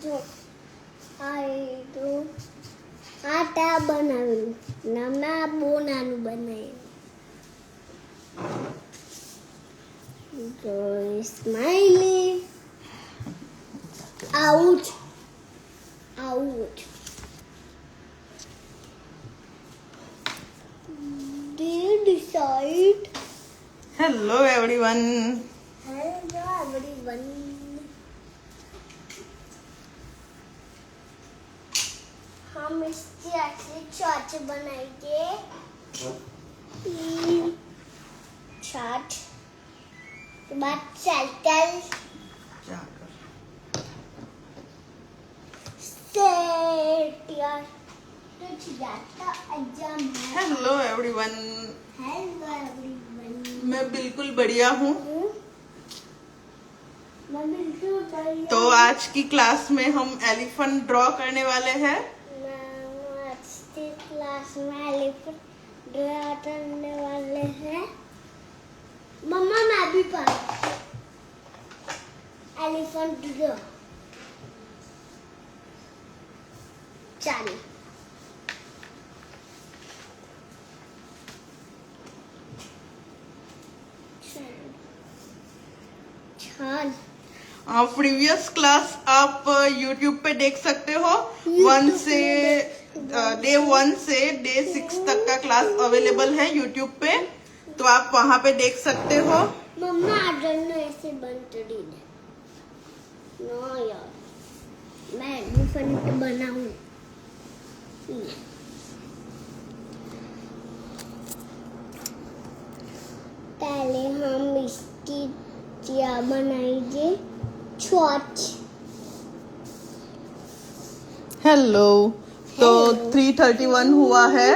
જો તો આટા બનાવ્યું નાના બહુ નાનું બનાવ્યું જો smiley out did decide Hello everyone. hello everyone हम इसकी ऐसे चाट बनाएंगे चाट के बाद साइकिल सेट यार तो जाता एग्जाम है Hello everyone. हेलो एवरीवन मैं बिल्कुल बढ़िया हूँ। मैं बिल्कुल बढ़िया तो आज की क्लास में हम एलिफेंट ड्रॉ करने वाले हैं। आज की क्लास में एलिफेंट ड्रॉ करने वाले हैं मम्मा मैं भी पढ़ एलिफेंट ड्रॉ चल चल प्रीवियस क्लास आप YouTube पे देख सकते हो। डे 1 से डे 6 तक का क्लास अवेलेबल है YouTube पे, तो आप वहाँ पे देख सकते हो। मम्मा आई डोंट नो ऐसे बनती है नो यार मैं एलिफेंट बनाऊं पहले हम इसकी क्या बनाएंगे छॉच हेलो। तो Hello. 3:31 हुआ है।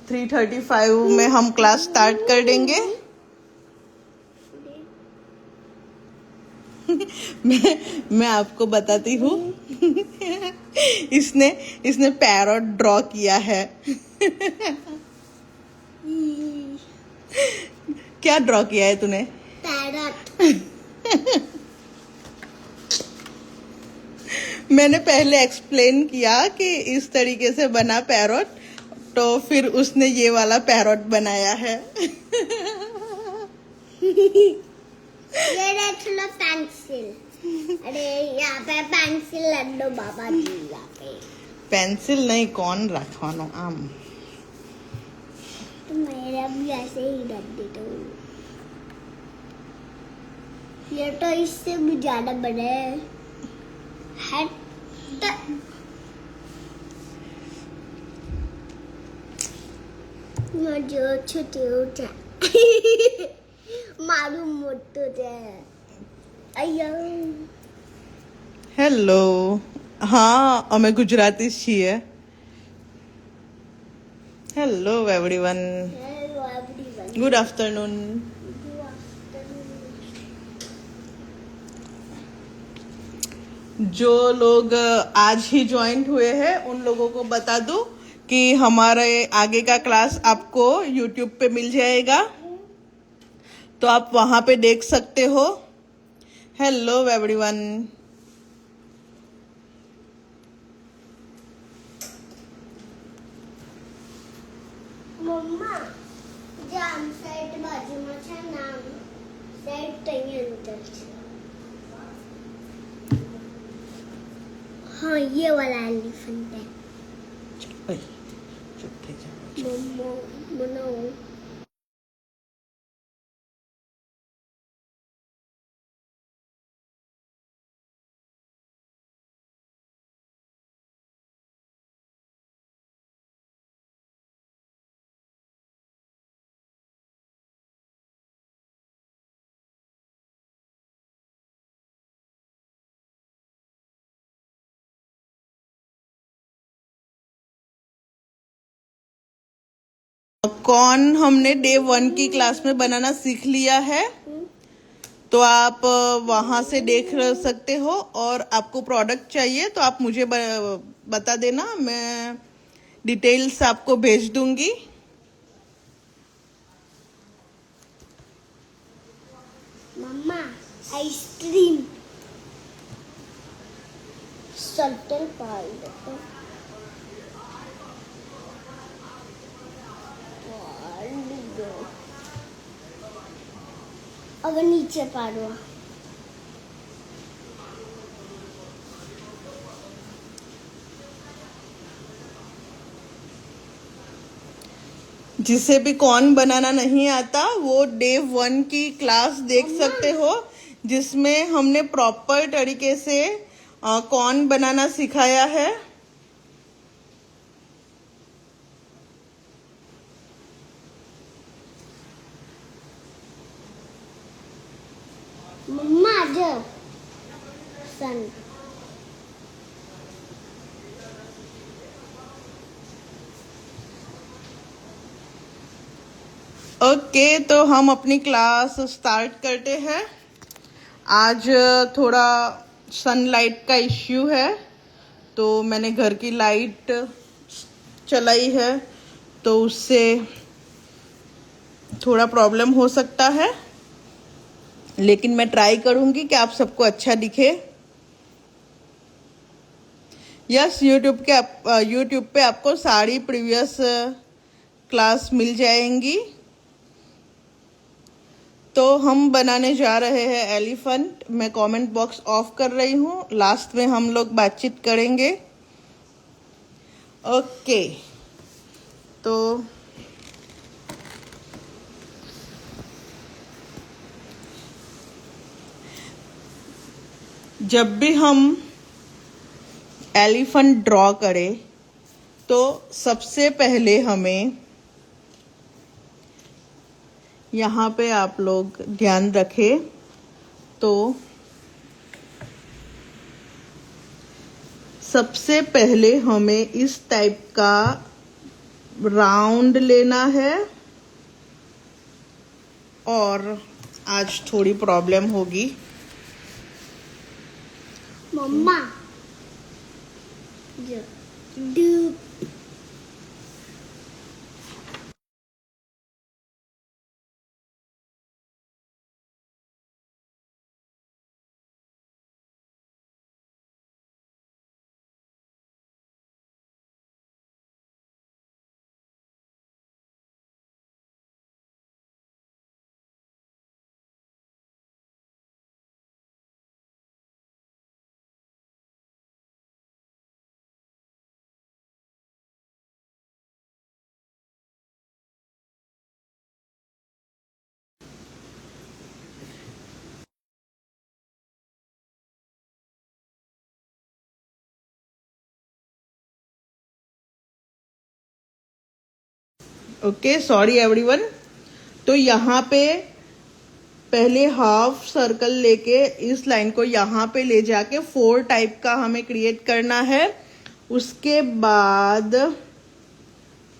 3:35 में हम क्लास स्टार्ट कर देंगे। मैं आपको बताती हूँ। इसने पैरट ड्रॉ किया है। क्या ड्रॉ किया है तूने? पैरट मैंने पहले एक्सप्लेन किया कि इस तरीके से बना पैरट, तो फिर उसने ये वाला पैरट बनाया है। ये देख लो पेंसिल अरे यहाँ पे पेंसिल रख दो बाबा जी यहाँ पे पेंसिल नहीं, कौन रखवानो आम। तो मेरा भी ऐसे ही रख देता हूँ ये तो इससे भी ज्यादा बड़े है जो छोटे होता मालूम मोटो है अयो હેલો, હા અમે ગુજરાતી છીએ। Hello everyone, hello everyone good afternoon. जो लोग आज ही ज्वाइन हुए हैं उन लोगों को बता दूं कि हमारे आगे का क्लास आपको YouTube पे मिल जाएगा, तो आप वहां पे देख सकते हो। Hello everyone. मम्मा जाम साइड बाजू में છે નામ સાઈડ તઈ અંદર છે हाँ ये वाला एलिफेंट है चुप थे जा। मम्मा बनाओ कौन हमने डे 1 की क्लास में बनाना सीख लिया है, तो आप वहां से देख सकते हो। और आपको प्रोडक्ट चाहिए तो आप मुझे बता देना, मैं डिटेल्स आपको भेज दूंगी। मम्मा आइसक्रीम सर्कल पाल देते हैं। अगर नीचे पारो जिसे भी कॉर्न बनाना नहीं आता वो डे 1 की क्लास देख सकते हो, जिसमें हमने प्रॉपर तरीके से कॉर्न बनाना सिखाया है। मम्मा जब सन ओके, तो हम अपनी क्लास स्टार्ट करते हैं। आज थोड़ा सनलाइट का इश्यू है, तो मैंने घर की लाइट चलाई है, तो उससे थोड़ा प्रॉब्लम हो सकता है, लेकिन मैं ट्राई करूंगी कि आप सबको अच्छा दिखे। यस, यूट्यूब पे आपको सारी प्रीवियस क्लास मिल जाएंगी। तो हम बनाने जा रहे हैं एलिफेंट। मैं कमेंट बॉक्स ऑफ कर रही हूँ, लास्ट में हम लोग बातचीत करेंगे। ओके, तो जब भी हम एलिफेंट ड्रॉ करें तो सबसे पहले हमें यहाँ पे आप लोग ध्यान रखें, तो सबसे पहले हमें इस टाइप का राउंड लेना है। और आज थोड़ी प्रॉब्लम होगी। मम्मा जब ओके, सॉरी एवरीवन। तो यहाँ पे पहले हाफ सर्कल लेके इस लाइन को यहाँ पे ले जाके 4 टाइप का हमें क्रिएट करना है। उसके बाद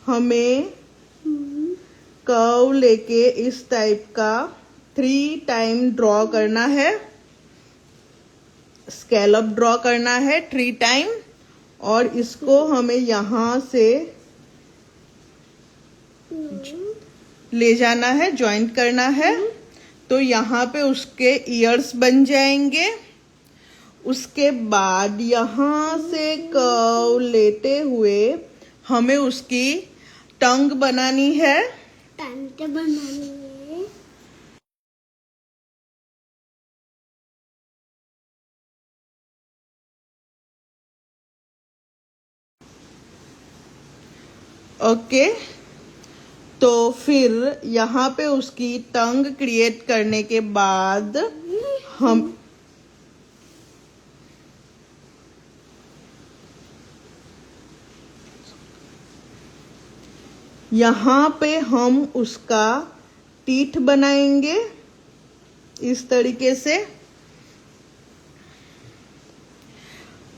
हमें कर्व लेके इस टाइप का 3 टाइम ड्रॉ करना है, स्कैलप ड्रॉ करना है 3 टाइम, और इसको हमें यहाँ से ले जाना है, ज्वाइंट करना है। तो यहाँ पे उसके ईयर्स बन जाएंगे। उसके बाद यहाँ से कर्व लेते हुए हमें उसकी टंग बनानी है। टंग बनानी है। ओके, तो फिर यहाँ पे उसकी टंग क्रिएट करने के बाद हम यहाँ पे हम उसका टीथ बनाएंगे इस तरीके से।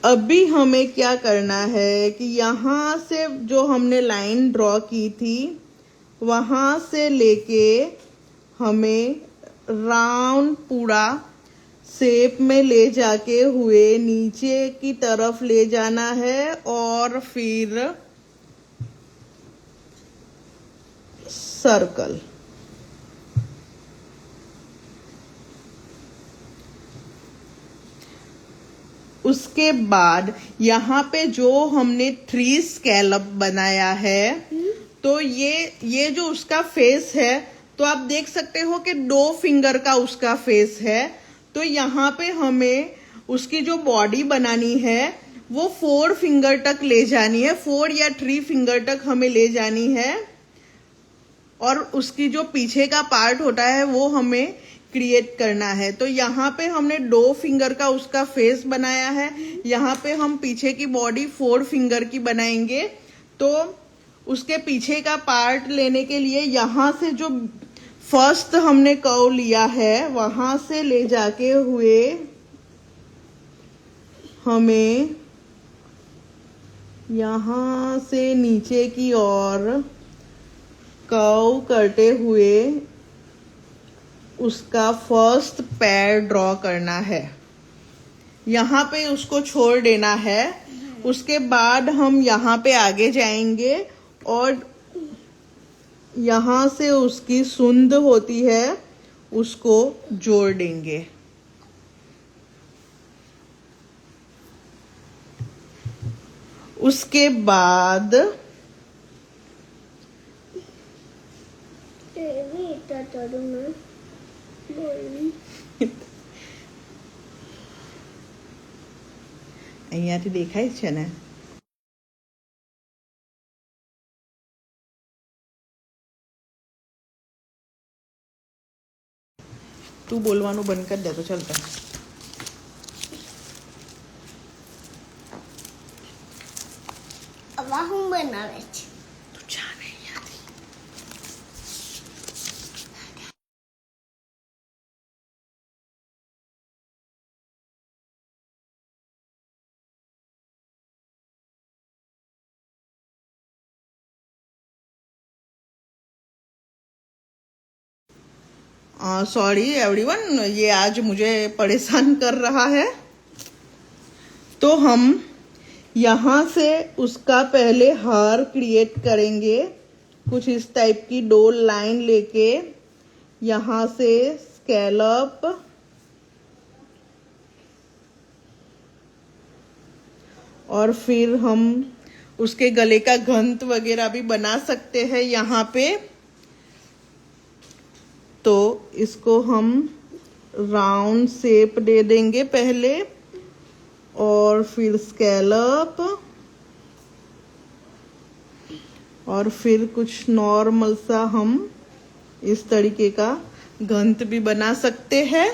अभी हमें क्या करना है कि यहाँ से जो हमने लाइन ड्रॉ की थी वहां से लेके हमें राउंड पूरा शेप में ले जाके हुए नीचे की तरफ ले जाना है, और फिर सर्कल। उसके बाद यहाँ पे जो हमने 3 स्कैलप बनाया है, तो ये जो उसका फेस है, तो आप देख सकते हो कि 2 फिंगर का उसका फेस है। तो यहाँ पे हमें उसकी जो बॉडी बनानी है वो 4 फिंगर तक ले जानी है, 4 या 3 फिंगर तक हमें ले जानी है। और उसकी जो पीछे का पार्ट होता है वो हमें क्रिएट करना है। तो यहाँ पे हमने 2 फिंगर का उसका फेस बनाया है, यहाँ पे हम पीछे की बॉडी 4 फिंगर की बनाएंगे। तो उसके पीछे का पार्ट लेने के लिए यहाँ से जो फर्स्ट हमने कर्व लिया है वहां से ले जाके हुए हमें यहाँ से नीचे की ओर कर्व करते हुए उसका फर्स्ट पैर ड्रॉ करना है। यहाँ पे उसको छोड़ देना है। उसके बाद हम यहाँ पे आगे जाएंगे और यहाँ से उसकी सूंड होती है उसको जोड़ देंगे। उसके बाद અહીંયાથી દેખાય છે ને? તું બોલવાનું બંધ કરી દે તો ચાલતા. હવે હું બનાવે છે? તું જાને અહીંયાથી. सॉरी एवरीवन, ये आज मुझे परेशान कर रहा है। तो हम यहाँ से उसका पहले हार क्रिएट करेंगे। कुछ इस टाइप की 2 लाइन लेके यहाँ से स्कैलप और फिर हम उसके गले का घंट वगैरह भी बना सकते हैं यहाँ पे। तो इसको हम राउंड शेप दे देंगे पहले और फिर स्कैलप और फिर कुछ नॉर्मल सा हम इस तरीके का घंट भी बना सकते हैं।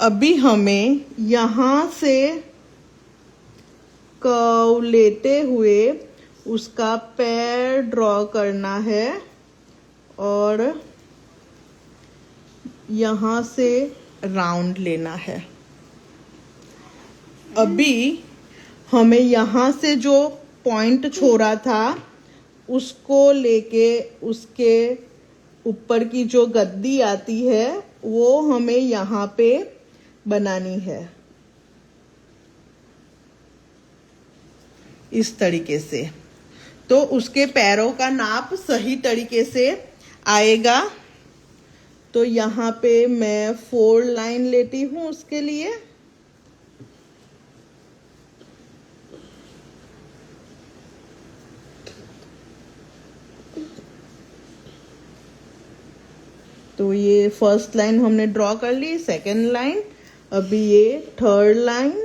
अभी हमें यहाँ से कर्व लेते हुए उसका पैर ड्रॉ करना है और यहाँ से राउंड लेना है। अभी हमें यहाँ से जो पॉइंट छोड़ा था उसको लेके उसके ऊपर की जो गद्दी आती है वो हमें यहाँ पे बनानी है इस तरीके से। तो उसके पैरों का नाप सही तरीके से आएगा। तो यहाँ पे मैं 4 लाइन लेती हूँ उसके लिए। तो ये फर्स्ट लाइन हमने ड्रॉ कर ली, सेकंड लाइन, अभी ये थर्ड लाइन,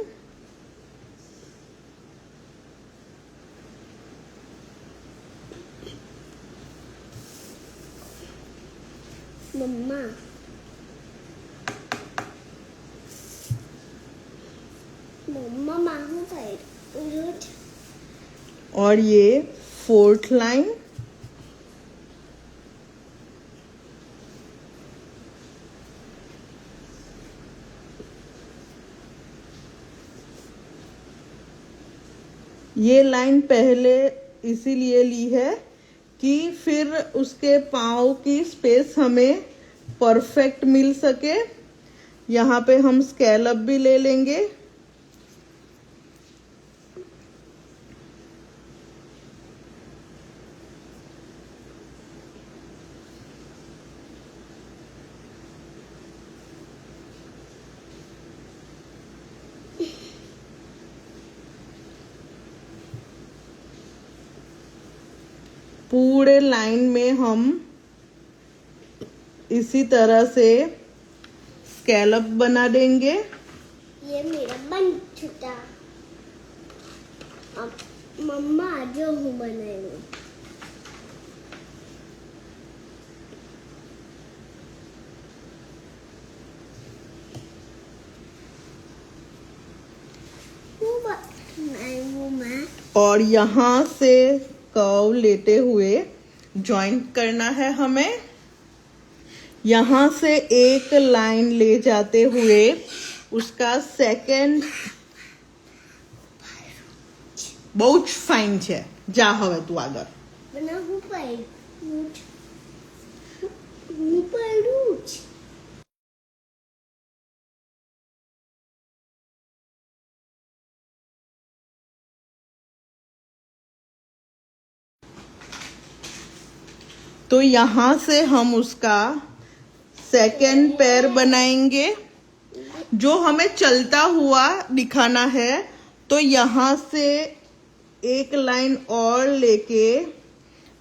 मम्मा मम्मा मांगू गए और ये फोर्थ लाइन, ये लाइन पहले इसीलिए ली है कि फिर उसके पाँव की स्पेस हमें परफेक्ट मिल सके। यहाँ पे हम स्कैलप भी ले लेंगे। पूरे लाइन में हम इसी तरह से स्कैलप बना देंगे। ये मेरा बन चुका। अब मम्मा जो हूँ बनाएंगे। और यहाँ से कर्व लेते हुए जॉइंट करना है हमें। यहाँ से एक लाइन ले जाते हुए उसका सेकंड बहुत फाइन है। जा हवे तू आगे बना हूँ पैरूच। तो यहाँ से हम उसका सेकंड पैर बनाएंगे जो हमें चलता हुआ दिखाना है। तो यहाँ से एक लाइन और लेके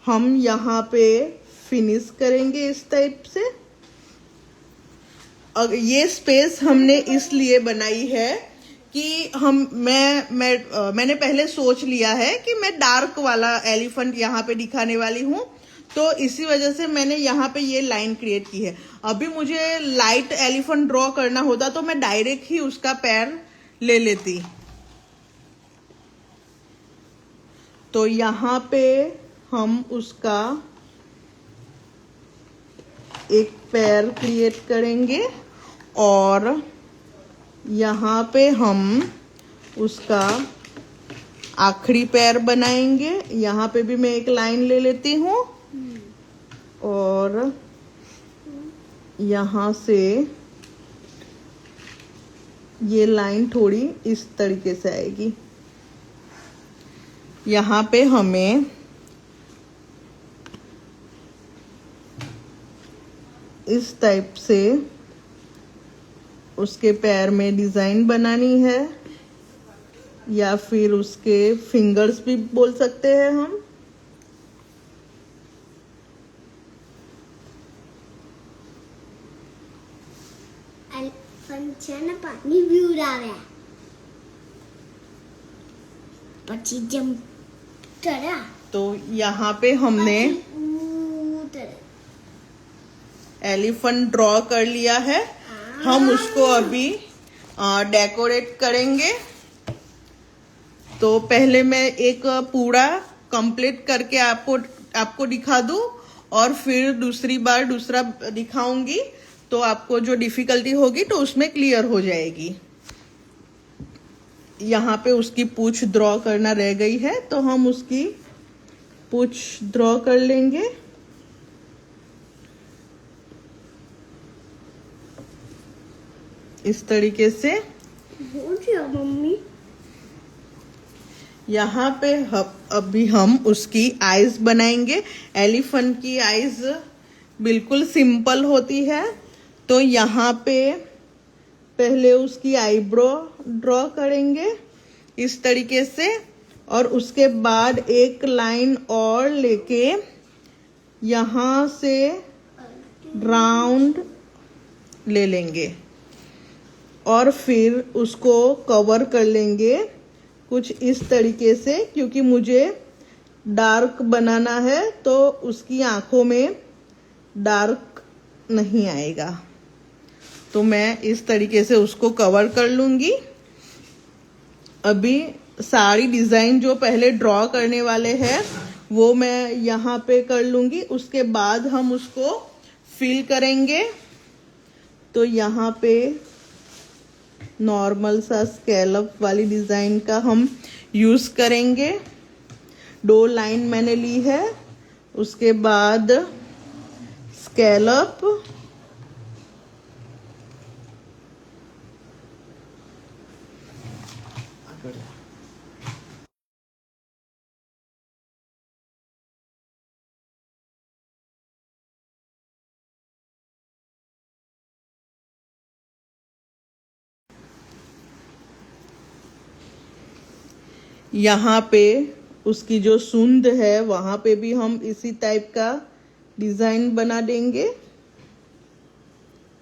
हम यहाँ पे फिनिश करेंगे इस टाइप से। ये स्पेस हमने इसलिए बनाई है कि मैंने पहले सोच लिया है कि मैं डार्क वाला एलिफेंट यहाँ पे दिखाने वाली हूँ, तो इसी वजह से मैंने यहाँ पे ये लाइन क्रिएट की है। अभी मुझे लाइट एलिफेंट ड्रॉ करना होता तो मैं डायरेक्ट ही उसका पैर ले लेती। तो यहाँ पे हम उसका एक पैर क्रिएट करेंगे और यहाँ पे हम उसका आखिरी पैर बनाएंगे। यहाँ पे भी मैं एक लाइन ले लेती हूँ और यहाँ से ये लाइन थोड़ी इस तरीके से आएगी। यहाँ पे हमें इस टाइप से उसके पैर में डिजाइन बनानी है या फिर उसके फिंगर्स भी बोल सकते हैं हम। पानी भी उड़ाव्या પછી જમ્પ કર્યા। तो यहाँ पे हमने एलिफेंट ड्रॉ कर लिया है। हम उसको अभी डेकोरेट करेंगे। तो पहले मैं एक पूरा कंप्लीट करके आपको दिखा दूं और फिर दूसरी बार दूसरा दिखाऊंगी, तो आपको जो डिफिकल्टी होगी तो उसमें क्लियर हो जाएगी। यहाँ पे उसकी पूंछ ड्रॉ करना रह गई है, तो हम उसकी पूंछ ड्रॉ कर लेंगे। इस तरीके से मम्मी यहाँ पे अभी हम उसकी आईज बनाएंगे। एलिफेंट की आईज बिल्कुल सिंपल होती है। तो यहाँ पे पहले उसकी आईब्रो ड्रॉ करेंगे इस तरीके से और उसके बाद एक लाइन और लेके यहाँ से राउंड ले लेंगे और फिर उसको कवर कर लेंगे कुछ इस तरीके से, क्योंकि मुझे डार्क बनाना है तो उसकी आंखों में डार्क नहीं आएगा। तो मैं इस तरीके से उसको कवर कर लूंगी। अभी सारी डिजाइन जो पहले ड्रॉ करने वाले हैं वो मैं यहाँ पे कर लूंगी, उसके बाद हम उसको फिल करेंगे। तो यहाँ पे नॉर्मल सा स्कैलप वाली डिजाइन का हम यूज करेंगे। 2 लाइन मैंने ली है, उसके बाद स्कैलप यहाँ पे उसकी जो सूंद है वहां पे भी हम इसी टाइप का डिजाइन बना देंगे,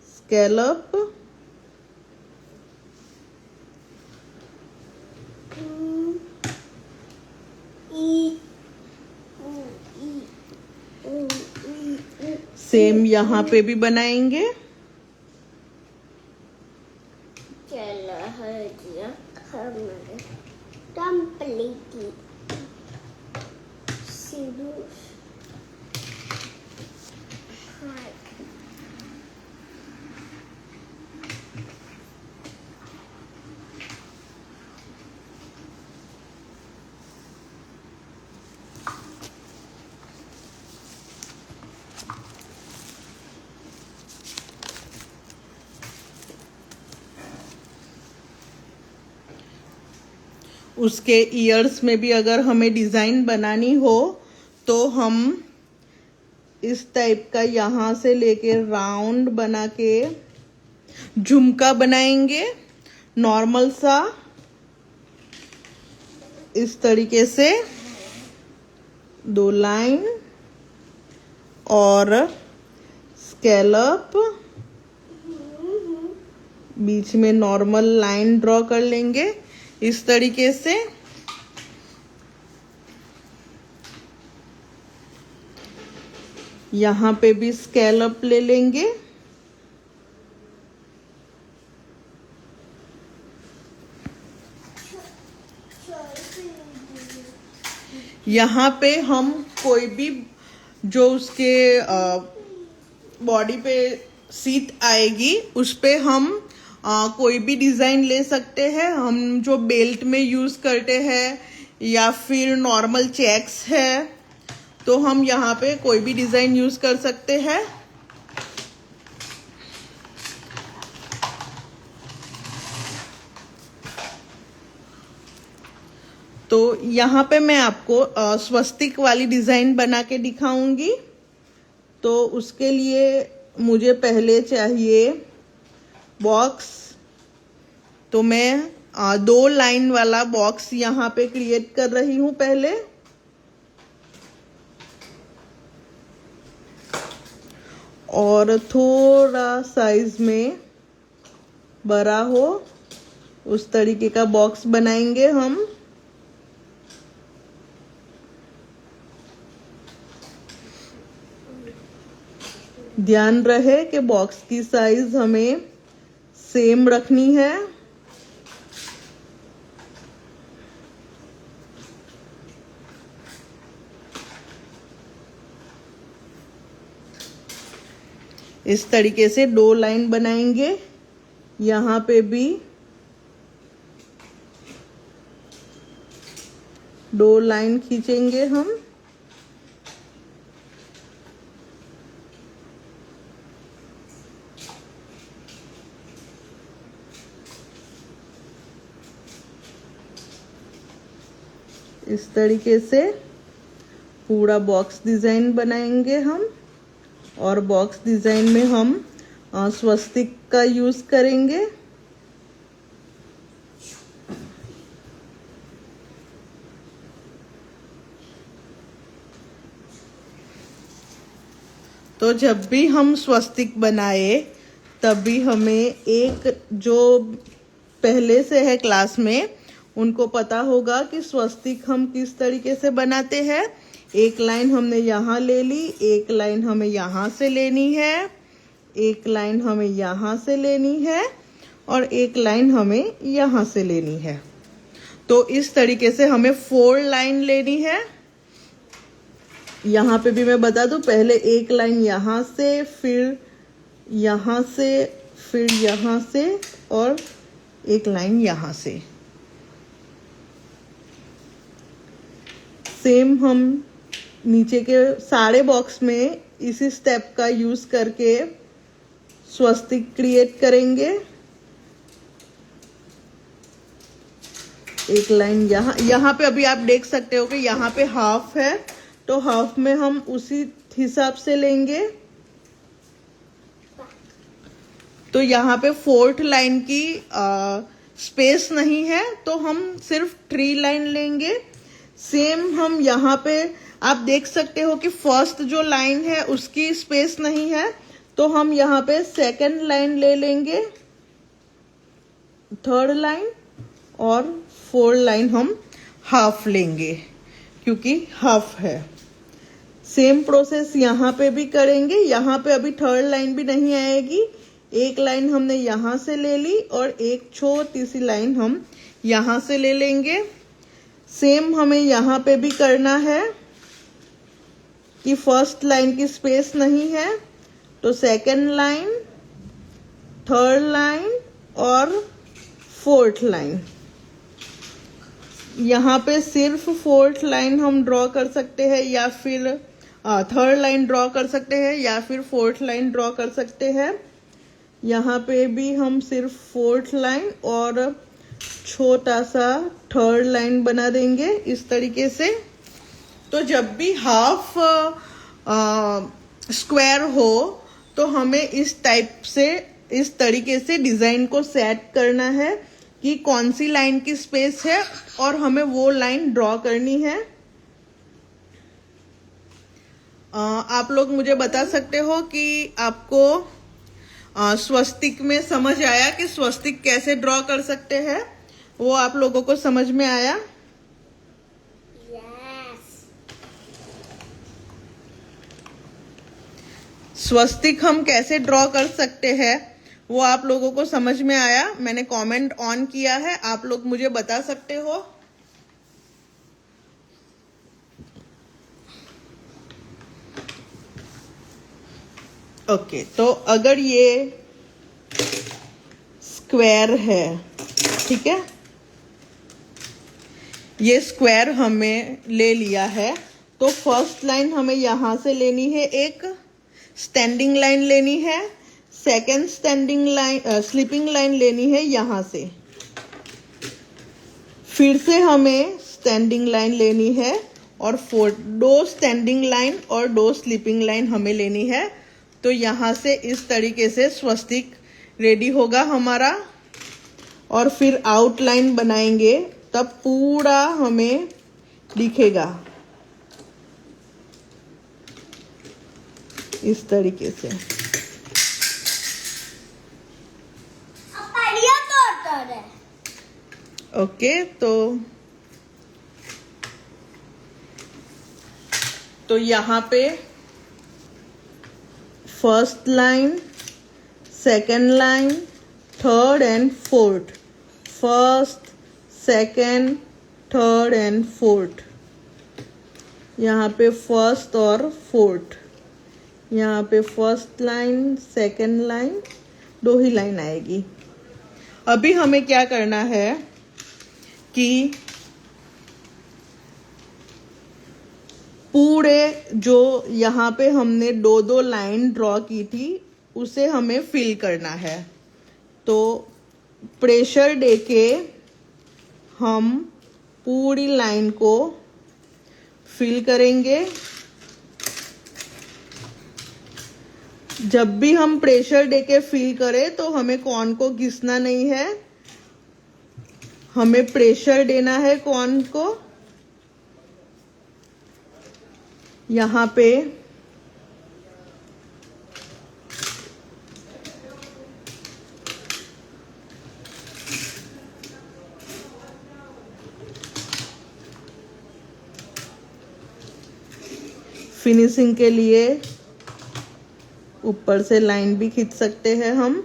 स्कैलप। सेम यहाँ पे भी बनाएंगे। चलो हो गया हमारे कंप्लीट। शुरू उसके ईयर्स में भी अगर हमें डिजाइन बनानी हो तो हम इस टाइप का यहाँ से लेके राउंड बना के झुमका बनाएंगे, नॉर्मल सा, इस तरीके से 2 लाइन और स्कैलप, बीच में नॉर्मल लाइन ड्रॉ कर लेंगे इस तरीके से। यहाँ पे भी स्कैलप ले लेंगे। यहाँ पे हम कोई भी जो उसके बॉडी पे सीट आएगी उस पे हम कोई भी डिजाइन ले सकते हैं। हम जो बेल्ट में यूज करते हैं या फिर नॉर्मल चेक्स है तो हम यहाँ पे कोई भी डिजाइन यूज कर सकते हैं। तो यहाँ पे मैं आपको स्वस्तिक वाली डिजाइन बना के दिखाऊंगी। तो उसके लिए मुझे पहले चाहिए बॉक्स। तो मैं 2 लाइन वाला बॉक्स यहाँ पे क्रिएट कर रही हूँ पहले। और थोड़ा साइज में बड़ा हो उस तरीके का बॉक्स बनाएंगे हम। ध्यान रहे कि बॉक्स की साइज हमें सेम रखनी है। इस तरीके से 2 लाइन बनाएंगे। यहाँ पे भी 2 लाइन खींचेंगे हम। इस तरीके से पूरा बॉक्स डिजाइन बनाएंगे हम। और बॉक्स डिजाइन में हम स्वस्तिक का यूज करेंगे। तो जब भी हम स्वस्तिक बनाए तभी हमें एक जो पहले से है क्लास में उनको पता होगा कि स्वस्तिक हम किस तरीके से बनाते हैं। एक लाइन हमने यहाँ ले ली, एक लाइन हमें यहाँ से लेनी है, एक लाइन हमें यहाँ से लेनी है और एक लाइन हमें यहाँ से लेनी है। तो इस तरीके से हमें 4 लाइन लेनी है। यहाँ पे भी मैं बता दूं, पहले एक लाइन यहाँ से, फिर यहाँ से, फिर यहाँ से और एक लाइन यहाँ से। सेम हम नीचे के सारे बॉक्स में इसी स्टेप का यूज करके स्वस्तिक क्रिएट करेंगे। एक लाइन यहाँ पे अभी आप देख सकते हो कि यहाँ पे हाफ है, तो हाफ में हम उसी हिसाब से लेंगे। तो यहाँ पे 4th लाइन की स्पेस नहीं है तो हम सिर्फ 3 लाइन लेंगे। सेम हम यहाँ पे आप देख सकते हो कि फर्स्ट जो लाइन है उसकी स्पेस नहीं है, तो हम यहाँ पे सेकंड लाइन ले लेंगे, थर्ड लाइन और फोर्थ लाइन हम हाफ लेंगे क्योंकि हाफ है। सेम प्रोसेस यहाँ पे भी करेंगे। यहाँ पे अभी थर्ड लाइन भी नहीं आएगी, एक लाइन हमने यहाँ से ले ली और एक छोटी सी लाइन हम यहाँ से ले लेंगे। सेम हमें यहाँ पे भी करना है कि फर्स्ट लाइन की स्पेस नहीं है, तो सेकंड लाइन, थर्ड लाइन और फोर्थ लाइन। यहाँ पे सिर्फ फोर्थ लाइन हम ड्रॉ कर सकते हैं या फिर थर्ड लाइन ड्रॉ कर सकते हैं या फिर फोर्थ लाइन ड्रॉ कर सकते हैं। यहाँ पे भी हम सिर्फ फोर्थ लाइन और छोटा सा थर्ड लाइन बना देंगे इस तरीके से। तो जब भी हाफ स्क्वायर हो तो हमें इस टाइप से, इस तरीके से डिजाइन को सेट करना है कि कौन सी लाइन की स्पेस है और हमें वो लाइन ड्रॉ करनी है। आप लोग मुझे बता सकते हो कि आपको स्वस्तिक में समझ आया कि स्वस्तिक कैसे ड्रॉ कर सकते हैं, वो आप लोगों को समझ में आया? स्वस्तिक हम कैसे ड्रॉ कर सकते हैं वो आप लोगों को समझ में आया? मैंने कमेंट ऑन किया है, आप लोग मुझे बता सकते हो। ओके, तो अगर ये स्क्वायर है, ठीक है, ये स्क्वायर हमें ले लिया है, तो फर्स्ट लाइन हमें यहां से लेनी है, एक स्टैंडिंग लाइन लेनी है, second standing line sleeping line लेनी है यहां से, फिर से हमें स्टैंडिंग लाइन लेनी है और दो स्टैंडिंग लाइन और दो स्लीपिंग लाइन हमें लेनी है। तो यहां से इस तरीके से स्वस्तिक रेडी होगा हमारा। और फिर आउटलाइन बनाएंगे तब पूरा हमें दिखेगा इस तरीके से। ओके, तो यहाँ पे first line, second line, third and fourth, first, second, third and fourth, यहाँ पे फर्स्ट और फोर्थ, यहाँ पे फर्स्ट लाइन, सेकेंड लाइन, दो ही लाइन आएगी। अभी हमें क्या करना है कि पूरे जो यहाँ पे हमने दो दो लाइन ड्रॉ की थी उसे हमें फिल करना है। तो प्रेशर देके हम पूरी लाइन को फिल करेंगे। जब भी हम प्रेशर देके फिल करें तो हमें कॉर्न को घिसना नहीं है, हमें प्रेशर देना है कॉर्न को। यहाँ पे फिनिशिंग के लिए ऊपर से लाइन भी खींच सकते हैं हम।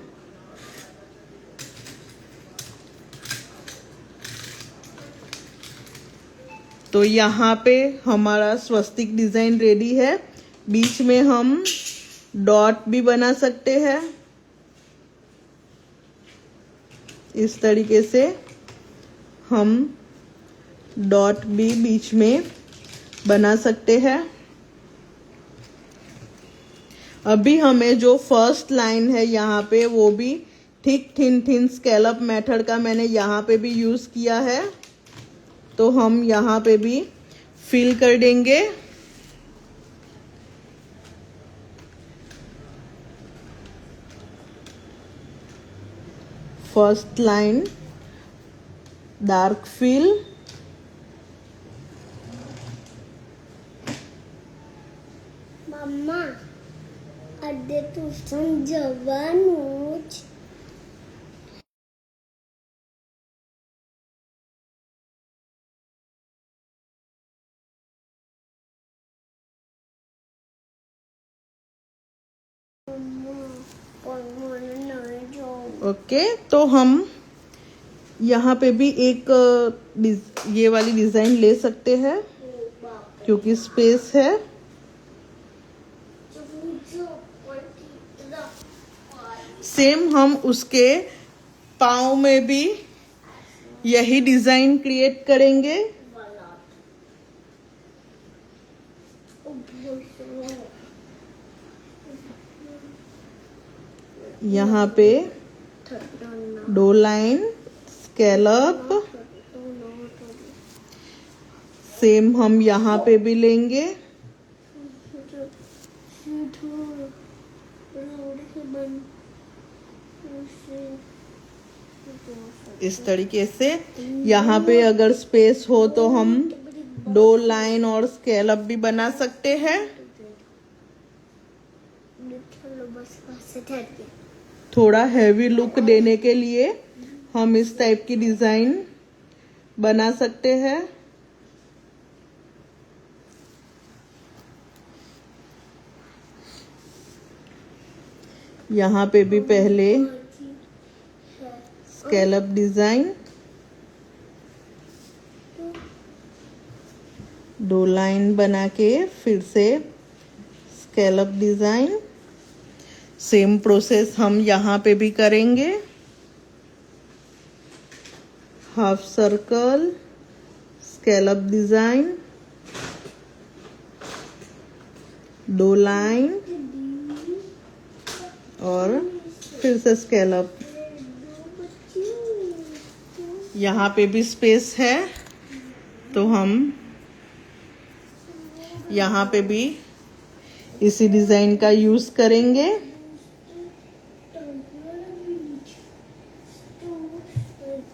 तो यहाँ पे हमारा स्वस्तिक डिजाइन रेडी है। बीच में हम डॉट भी बना सकते हैं इस तरीके से, हम डॉट भी बीच में बना सकते हैं। अभी हमें जो फर्स्ट लाइन है यहाँ पे वो भी thick thin thin scallop method का मैंने यहाँ पे भी यूज किया है, तो हम यहाँ पे भी फिल कर देंगे। फर्स्ट लाइन डार्क फिल, दे तू जवानूच ओके, तो हम यहाँ पे भी एक ये वाली डिजाइन ले सकते हैं क्योंकि स्पेस है। सेम हम उसके पाँव में भी यही डिजाइन क्रिएट करेंगे। यहाँ पे डो लाइन, स्कैलप, सेम हम यहाँ पे भी लेंगे। इस तरीके से यहाँ पे अगर स्पेस हो तो हम डो लाइन और स्कैलप भी बना सकते हैं। थोड़ा हैवी लुक देने के लिए हम इस टाइप की डिजाइन बना सकते हैं। यहाँ पे भी पहले स्कैलप डिजाइन, दो लाइन बना के फिर से स्कैलप डिजाइन। सेम प्रोसेस हम यहाँ पे भी करेंगे। हाफ सर्कल, स्कैलप डिजाइन, दो लाइन और फिर से स्कैलप। यहाँ पे भी स्पेस है तो हम यहाँ पे भी इसी डिजाइन का यूज करेंगे।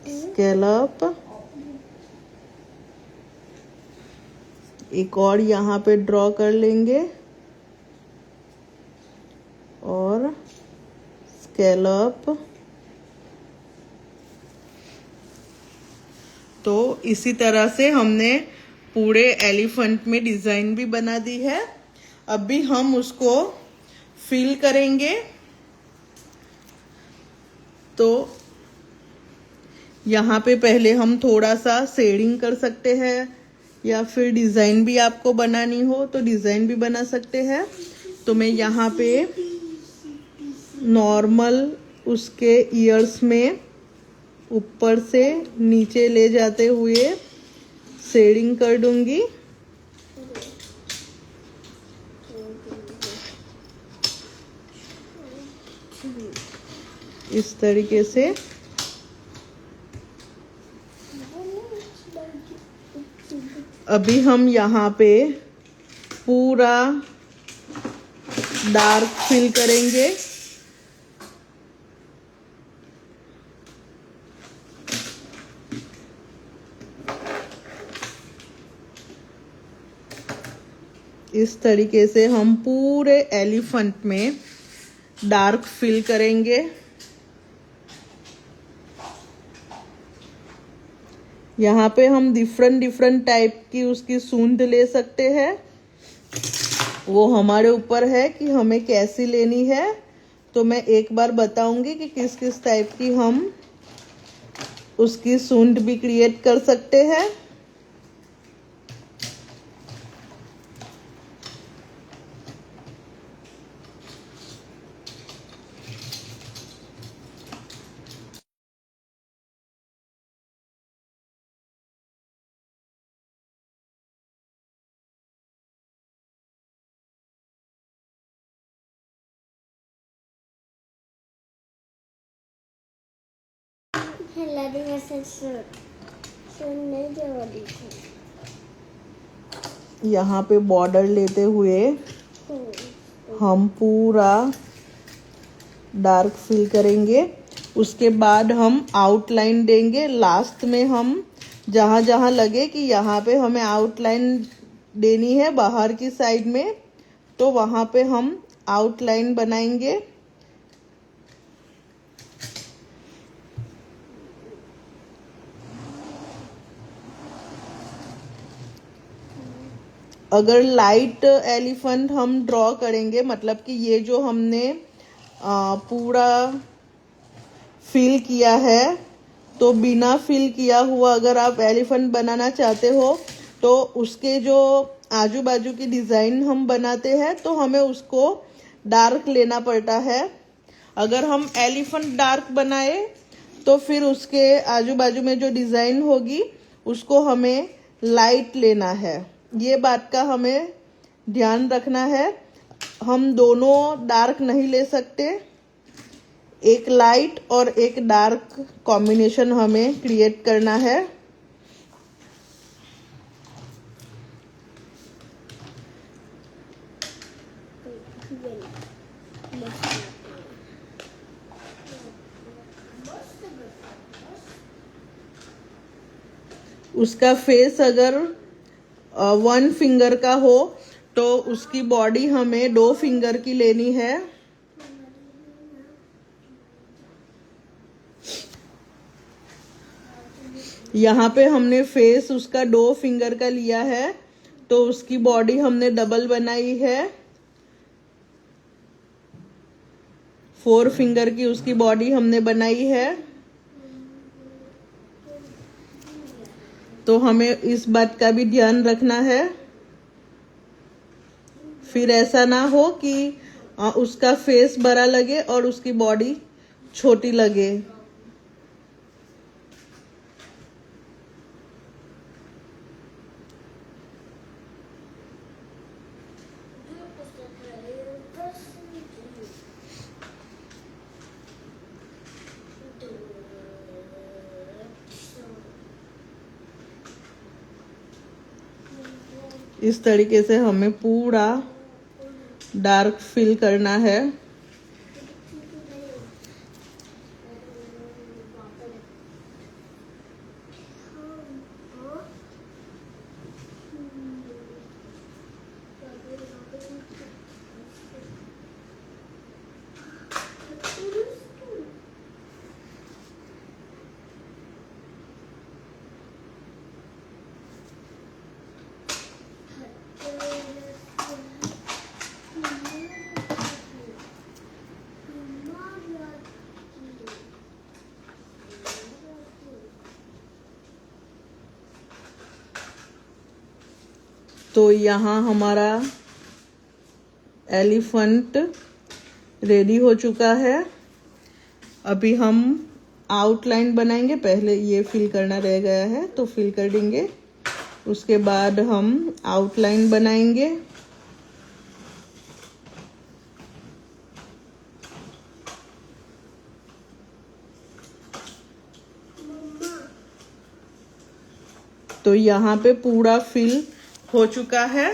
स्कैलप, एक और यहाँ पे ड्रॉ कर लेंगे और स्कैलप। तो इसी तरह से हमने पूरे एलिफेंट में डिजाइन भी बना दी है। अभी हम उसको फिल करेंगे। तो यहाँ पे पहले हम थोड़ा सा शेडिंग कर सकते हैं या फिर डिजाइन भी आपको बनानी हो तो डिजाइन भी बना सकते हैं। तो मैं यहाँ पे नॉर्मल उसके ईयर्स में ऊपर से नीचे ले जाते हुए शेडिंग कर दूंगी। इस तरीके से अभी हम यहाँ पे पूरा डार्क फिल करेंगे। इस तरीके से हम पूरे एलिफेंट में डार्क फिल करेंगे। यहाँ पे हम डिफरेंट टाइप की उसकी सूंड ले सकते हैं। वो हमारे ऊपर है कि हमें कैसी लेनी है। तो मैं एक बार बताऊंगी कि किस किस टाइप की हम उसकी सूंड भी क्रिएट कर सकते हैं। यहाँ पे बॉर्डर लेते हुए हम पूरा डार्क फिल करेंगे। उसके बाद हम आउटलाइन देंगे। लास्ट में हम जहाँ जहाँ लगे कि यहाँ पे हमें आउटलाइन देनी है बाहर की साइड में, तो वहाँ पे हम आउटलाइन बनाएंगे। अगर लाइट एलिफेंट हम ड्रॉ करेंगे, मतलब कि ये जो हमने पूरा फिल किया है, तो बिना फिल किया हुआ अगर आप एलिफेंट बनाना चाहते हो तो उसके जो आजू बाजू की डिज़ाइन हम बनाते हैं तो हमें उसको डार्क लेना पड़ता है। अगर हम एलिफेंट डार्क बनाए तो फिर उसके आजू बाजू में जो डिज़ाइन होगी उसको हमें लाइट लेना है। ये बात का हमें ध्यान रखना है। हम दोनों डार्क नहीं ले सकते, एक लाइट और एक डार्क कॉम्बिनेशन हमें क्रिएट करना है। उसका फेस अगर 1 फिंगर का हो तो उसकी बॉडी हमें 2 फिंगर की लेनी है। यहाँ पे हमने फेस उसका 2 फिंगर का लिया है तो उसकी बॉडी हमने डबल बनाई है। 4 फिंगर की उसकी बॉडी हमने बनाई है। तो हमें इस बात का भी ध्यान रखना है, फिर ऐसा ना हो कि उसका फेस बड़ा लगे और उसकी बॉडी छोटी लगे। इस तरीके से हमें पूरा डार्क फिल करना है। तो यहाँ हमारा एलिफेंट रेडी हो चुका है। अभी हम आउटलाइन बनाएंगे। पहले ये फिल करना रह गया है तो फिल कर देंगे, उसके बाद हम आउटलाइन बनाएंगे। तो यहाँ पे पूरा फिल हो चुका है।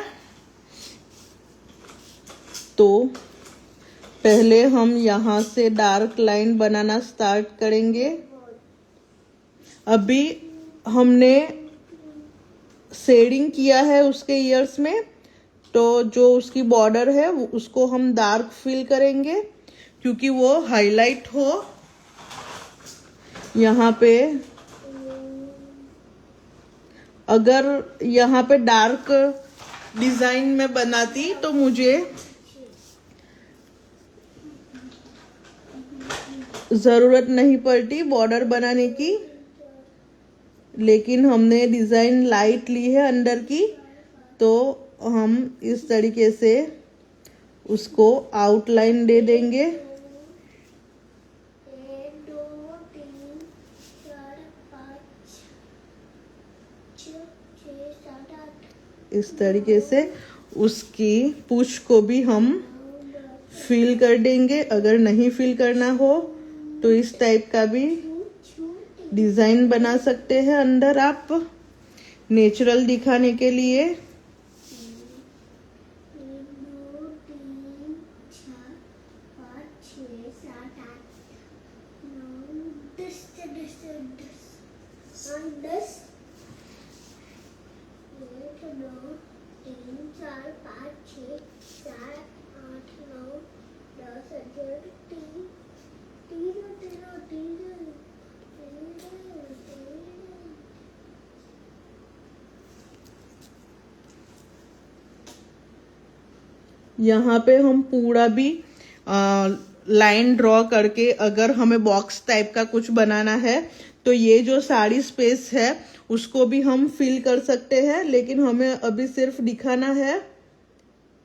तो पहले हम यहाँ से डार्क लाइन बनाना स्टार्ट करेंगे। अभी हमने शेडिंग किया है उसके ईयर्स में, तो जो उसकी बॉर्डर है उसको हम डार्क फिल करेंगे क्योंकि वो हाईलाइट हो। यहाँ पे अगर यहाँ पे डार्क डिजाइन में बनाती तो मुझे जरूरत नहीं पड़ती बॉर्डर बनाने की, लेकिन हमने डिजाइन लाइट ली है अंदर की, तो हम इस तरीके से उसको आउटलाइन दे देंगे। इस तरीके से उसकी पूंछ को भी हम फिल कर देंगे। अगर नहीं फिल करना हो तो इस टाइप का भी डिजाइन बना सकते हैं अंदर आप, नेचुरल दिखाने के लिए। यहाँ पे हम पूरा भी लाइन ड्रॉ करके अगर हमें बॉक्स टाइप का कुछ बनाना है तो ये जो साड़ी स्पेस है उसको भी हम फिल कर सकते हैं, लेकिन हमें अभी सिर्फ दिखाना है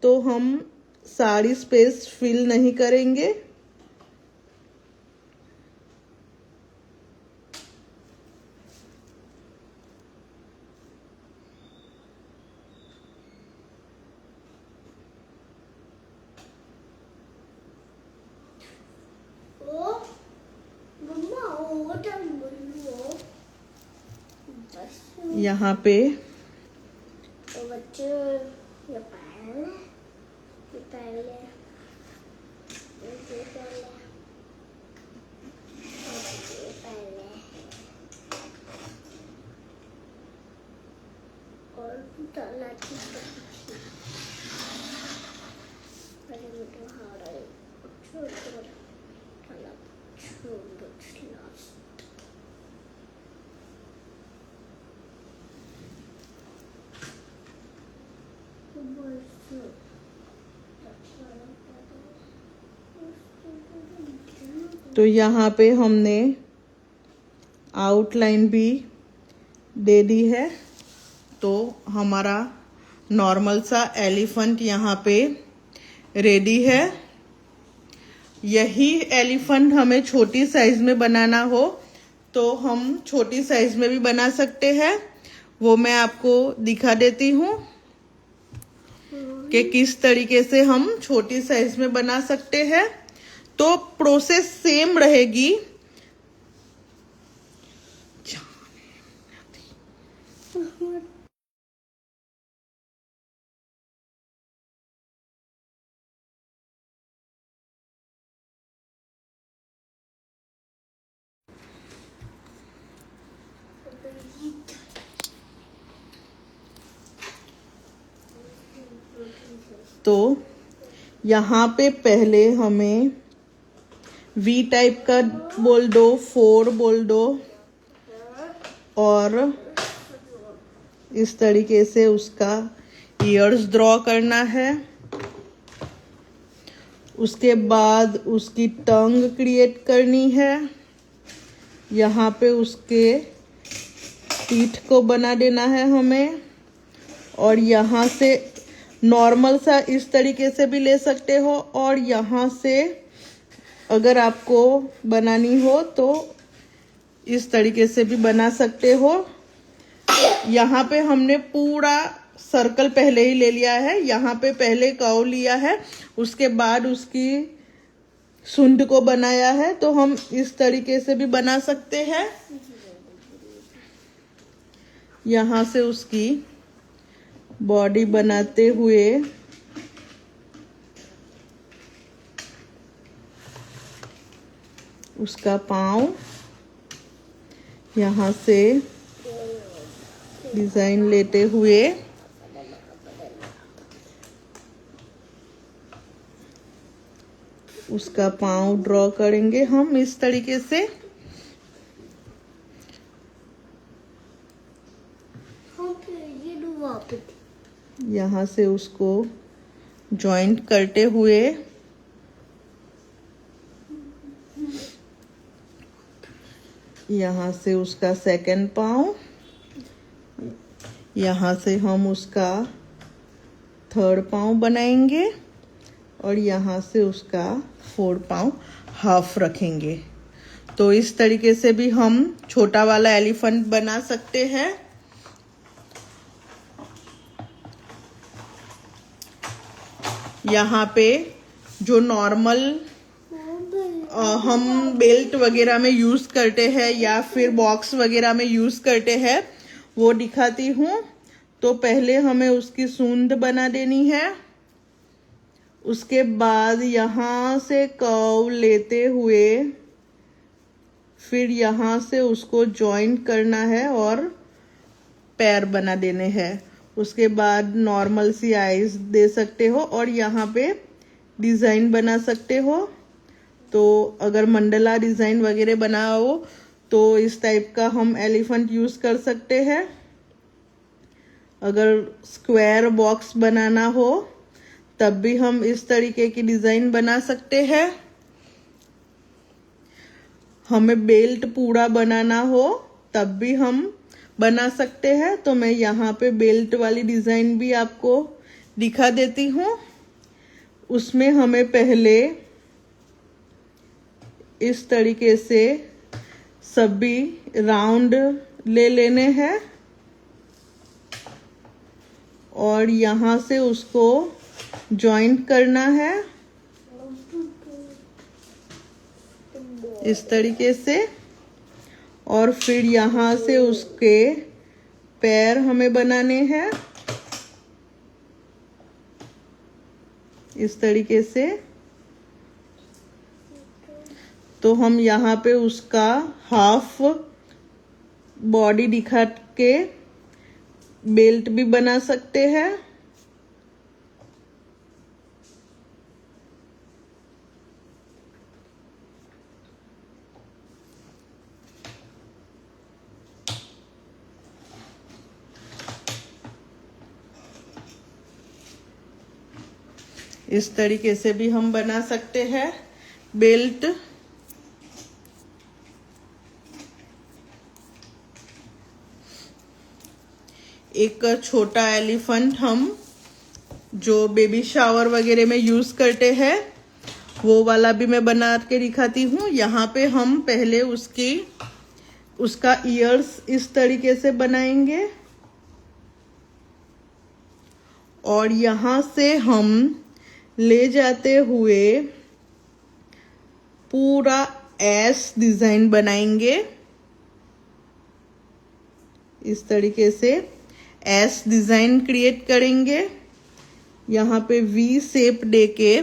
तो हम साड़ी स्पेस फिल नहीं करेंगे। यहाँ पे बच्चे ये पहले और डाला तो यहाँ पे हमने आउटलाइन भी दे दी है, तो हमारा नॉर्मल सा एलिफेंट यहाँ पे रेडी है। यही एलिफेंट हमें छोटी साइज में बनाना हो तो हम छोटी साइज में भी बना सकते हैं, वो मैं आपको दिखा देती हूँ कि किस तरीके से हम छोटी साइज में बना सकते हैं। तो प्रोसेस सेम रहेगी। तो यहाँ पे पहले हमें वी टाइप का बोल दो, 4 बोल दो, और इस तरीके से उसका ईयर्स ड्रॉ करना है। उसके बाद उसकी टंग क्रिएट करनी है। यहाँ पे उसके पीठ को बना देना है हमें, और यहाँ से नॉर्मल सा इस तरीके से भी ले सकते हो, और यहाँ से अगर आपको बनानी हो तो इस तरीके से भी बना सकते हो। यहाँ पे हमने पूरा सर्कल पहले ही ले लिया है। यहाँ पे पहले कर्व लिया है, उसके बाद उसकी सूंड को बनाया है, तो हम इस तरीके से भी बना सकते हैं। यहाँ से उसकी बॉडी बनाते हुए उसका पाँव, यहाँ से डिजाइन लेते हुए उसका पाँव ड्रॉ करेंगे हम इस तरीके से। यहाँ से उसको जॉइंट करते हुए यहाँ से उसका सेकंड पाँव, यहाँ से हम उसका थर्ड पाँव बनाएंगे, और यहाँ से उसका 4 पाँव हाफ रखेंगे। तो इस तरीके से भी हम छोटा वाला एलिफेंट बना सकते हैं। यहाँ पे जो नॉर्मल हम बेल्ट वगैरह में यूज करते हैं या फिर बॉक्स वगैरह में यूज करते हैं वो दिखाती हूँ। तो पहले हमें उसकी सूंड बना देनी है, उसके बाद यहाँ से कर्व लेते हुए फिर यहाँ से उसको जॉइंट करना है और पैर बना देने हैं। उसके बाद नॉर्मल सी आईज दे सकते हो, और यहाँ पे डिज़ाइन बना सकते हो। तो अगर मंडला डिज़ाइन वगैरह बना हो तो इस टाइप का हम एलिफेंट यूज़ कर सकते हैं। अगर स्क्वायर बॉक्स बनाना हो तब भी हम इस तरीके की डिज़ाइन बना सकते हैं। हमें बेल्ट पूरा बनाना हो तब भी हम बना सकते हैं। तो मैं यहाँ पे बेल्ट वाली डिज़ाइन भी आपको दिखा देती हूँ। उसमें हमें पहले इस तरीके से सभी राउंड ले लेने हैं और यहाँ से उसको जॉइंट करना है इस तरीके से। और फिर यहाँ से उसके पैर हमें बनाने हैं इस तरीके से। तो हम यहाँ पे उसका हाफ बॉडी दिखा के बेल्ट भी बना सकते हैं। इस तरीके से भी हम बना सकते हैं बेल्ट। एक छोटा एलिफेंट हम जो बेबी शावर वगैरह में यूज करते हैं वो वाला भी मैं बना के दिखाती हूँ। यहाँ पे हम पहले उसका ईयर्स इस तरीके से बनाएंगे और यहाँ से हम ले जाते हुए पूरा एस डिजाइन बनाएंगे इस तरीके से। एस डिजाइन क्रिएट करेंगे, यहाँ पे वी शेप देके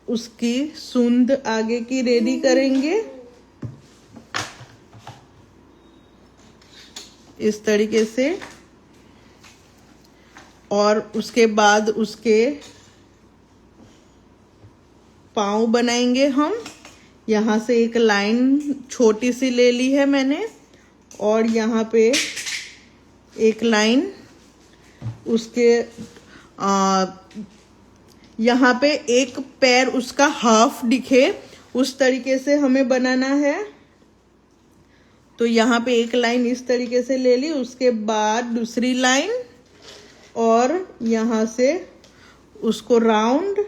उसकी सूंद आगे की रेडी करेंगे इस तरीके से। और उसके बाद उसके पाँव बनाएंगे हम। यहाँ से एक लाइन छोटी सी ले ली है मैंने और यहाँ पे एक लाइन उसके यहाँ पे एक पैर उसका हाफ दिखे उस तरीके से हमें बनाना है। तो यहाँ पे एक लाइन इस तरीके से ले ली, उसके बाद दूसरी लाइन और यहाँ से उसको राउंड,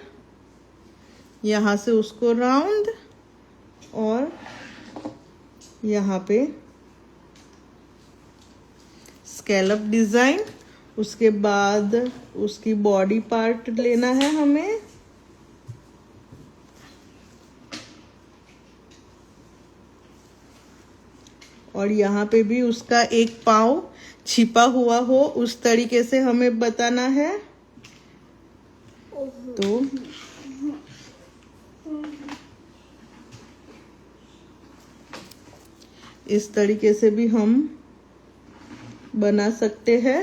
यहाँ से उसको राउंड और यहाँ पे स्कैलप डिजाइन। उसके बाद उसकी बॉडी पार्ट लेना है हमें और यहाँ पे भी उसका एक पाँव छिपा हुआ हो उस तरीके से हमें बताना है। तो इस तरीके से भी हम बना सकते हैं।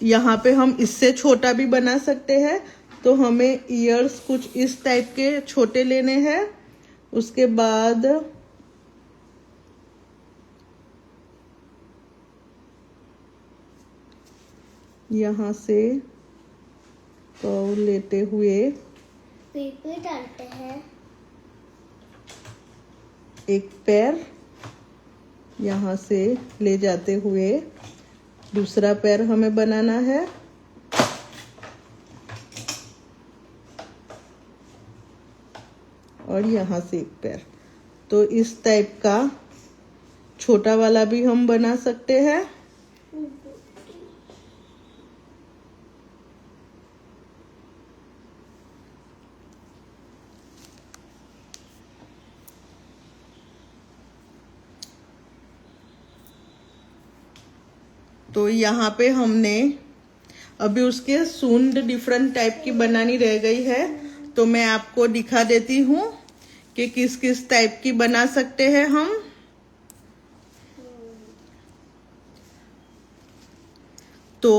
यहाँ पे हम इससे छोटा भी बना सकते हैं। तो हमें ईयर्स कुछ इस टाइप के छोटे लेने हैं। उसके बाद यहाँ से कर्व लेते हुए पीपी डालते हैं। एक पैर यहाँ से ले जाते हुए दूसरा पैर हमें बनाना है और यहाँ से एक पैर। तो इस टाइप का छोटा वाला भी हम बना सकते हैं। तो यहाँ पे हमने अभी उसके सूंड डिफरेंट टाइप की बनानी रह गई है। तो मैं आपको दिखा देती हूँ कि किस किस टाइप की बना सकते हैं हम। तो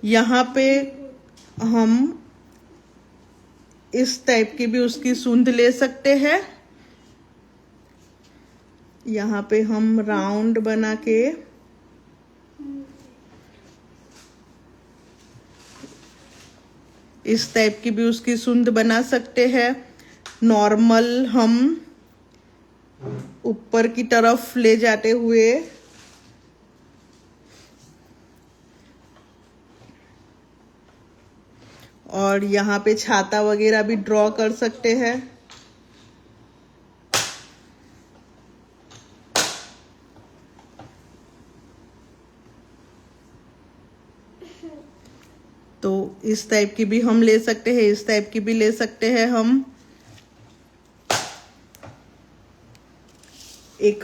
यहाँ पे हम इस टाइप की भी उसकी सूंद ले सकते हैं। यहाँ पे हम राउंड बना के इस टाइप की भी उसकी सूंद बना सकते हैं। नॉर्मल हम ऊपर की तरफ ले जाते हुए और यहाँ पे छाता वगैरह भी ड्रॉ कर सकते हैं। तो इस टाइप की भी हम ले सकते हैं, इस टाइप की भी ले सकते हैं हम। एक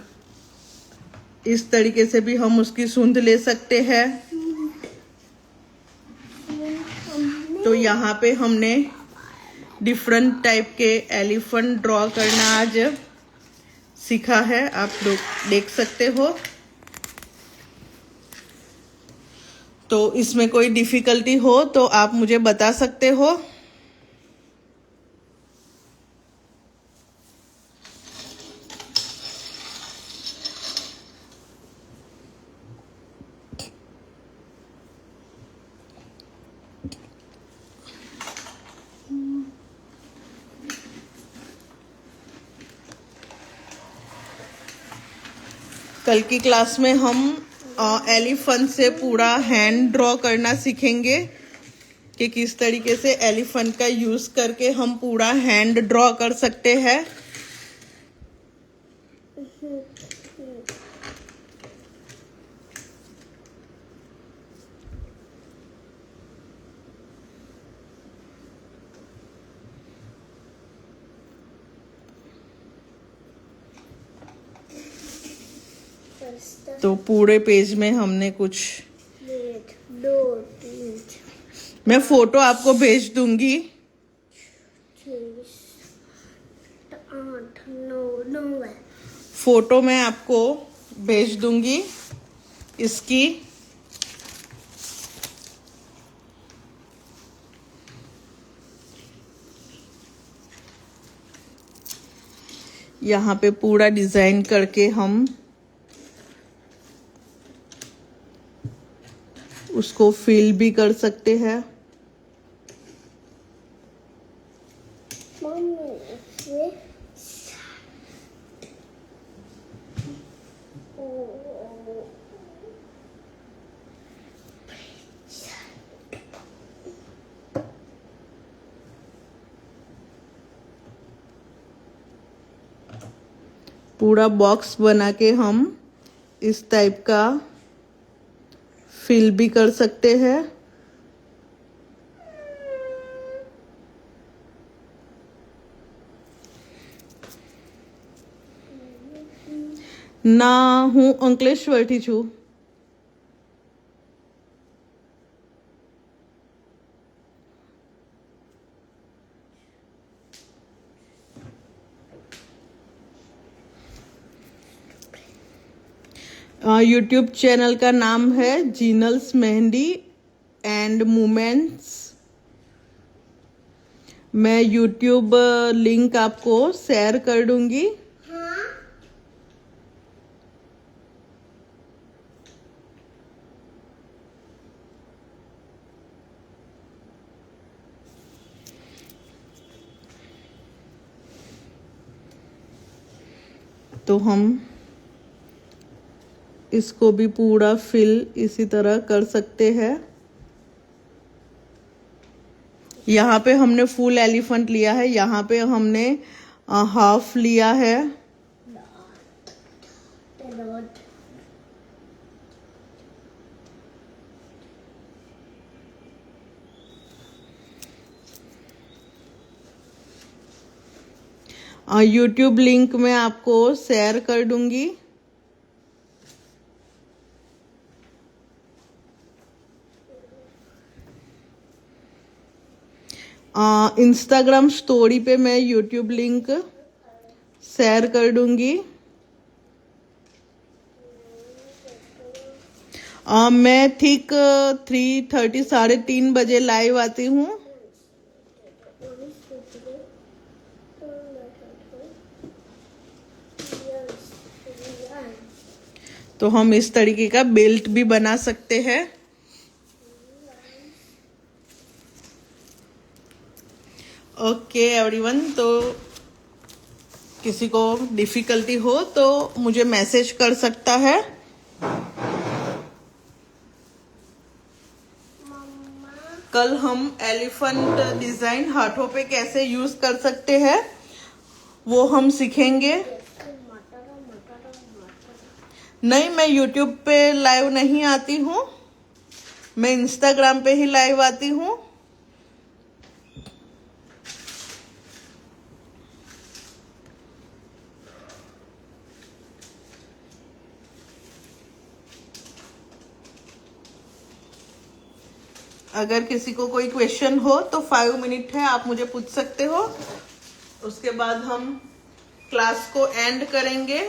इस तरीके से भी हम उसकी सूंद ले सकते हैं। तो यहाँ पे हमने डिफरेंट टाइप के एलिफेंट ड्रॉ करना आज सीखा है, आप लोग देख सकते हो। तो इसमें कोई डिफिकल्टी हो तो आप मुझे बता सकते हो। कल की क्लास में हम एलिफेंट से पूरा हैंड ड्रॉ करना सीखेंगे कि किस तरीके से एलिफेंट का यूज करके हम पूरा हैंड ड्रॉ कर सकते हैं। तो पूरे पेज में हमने कुछ, मैं फोटो आपको भेज दूंगी। 8 9 फोटो मैं आपको भेज दूंगी इसकी। यहाँ पे पूरा डिजाइन करके हम उसको फिल भी कर सकते हैं। पूरा बॉक्स बना के हम इस टाइप का फिल भी कर सकते हैं। ना हूँ अंकलेश्वर थी छू। यूट्यूब चैनल का नाम है जीनल्स मेहंदी एंड मूमेंट्स। मैं यूट्यूब लिंक आपको शेयर कर दूंगी। तो हम इसको भी पूरा फिल इसी तरह कर सकते हैं। यहाँ पे हमने फुल एलिफेंट लिया है, यहाँ पे हमने हाफ लिया है। यूट्यूब लिंक मैं आपको शेयर कर दूंगी। इंस्टाग्राम स्टोरी पे मैं यूट्यूब लिंक शेयर कर दूंगी। मैं ठीक 3:30 3:30 बजे लाइव आती हूँ। तो हम इस तरीके का बेल्ट भी बना सकते हैं। ओके एवरीवन, तो किसी को डिफिकल्टी हो तो मुझे मैसेज कर सकता है। कल हम एलिफेंट डिजाइन हाथों पे कैसे यूज कर सकते हैं वो हम सीखेंगे। नहीं, मैं यूट्यूब पे लाइव नहीं आती हूँ, मैं इंस्टाग्राम पे ही लाइव आती हूँ। अगर किसी को कोई क्वेश्चन हो तो 5 मिनट है, आप मुझे पूछ सकते हो। उसके बाद हम क्लास को एंड करेंगे।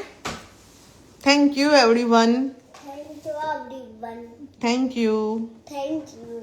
Thank you everyone. Thank you everyone. Thank you. Thank you.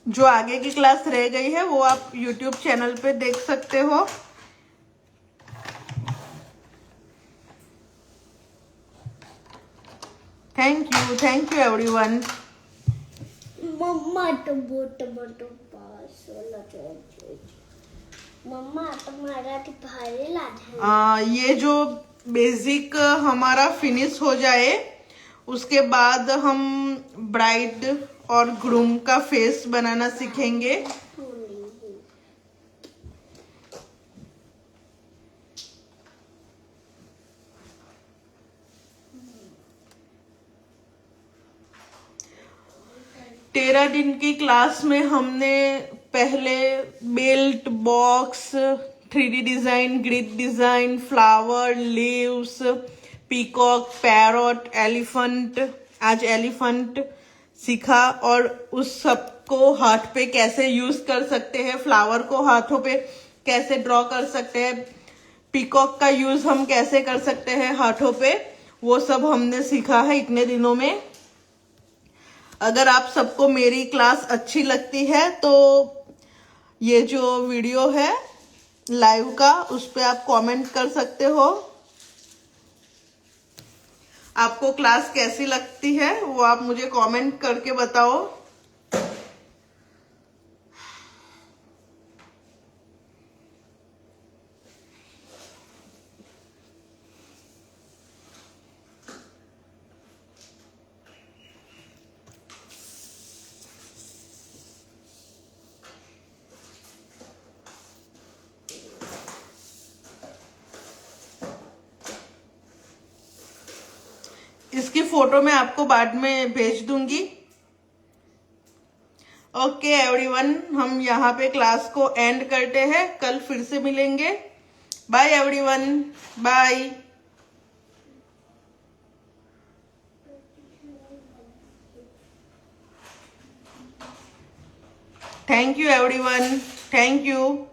जो आगे की क्लास रह गई है वो आप YouTube चैनल पे देख सकते हो। Thank you everyone. मम्मा टमाटो पास मम्मा तुम्हारा भारी लाद है। ये जो बेसिक हमारा फिनिश हो जाए उसके बाद हम ब्राइड और ग्रूम का फेस बनाना सीखेंगे। तेरह दिन की क्लास में हमने पहले belt, box, 3D design, grid design, flower, leaves, peacock, parrot, elephant, आज एलिफेंट सीखा और उस सब को हाथ पे कैसे यूज कर सकते हैं, फ्लावर को हाथों पे कैसे ड्रॉ कर सकते हैं, पीकॉक का यूज हम कैसे कर सकते हैं हाथों पे, वो सब हमने सीखा है इतने दिनों में। अगर आप सबको मेरी क्लास अच्छी लगती है तो ये जो वीडियो है लाइव का उस पे आप कमेंट कर सकते हो। आपको क्लास कैसी लगती है वो आप मुझे कमेंट करके बताओ। इसकी फोटो मैं आपको बाद में भेज दूंगी। ओके एवरीवन, हम यहाँ पे क्लास को एंड करते हैं, कल फिर से मिलेंगे। Bye everyone, bye. Thank you everyone, thank you.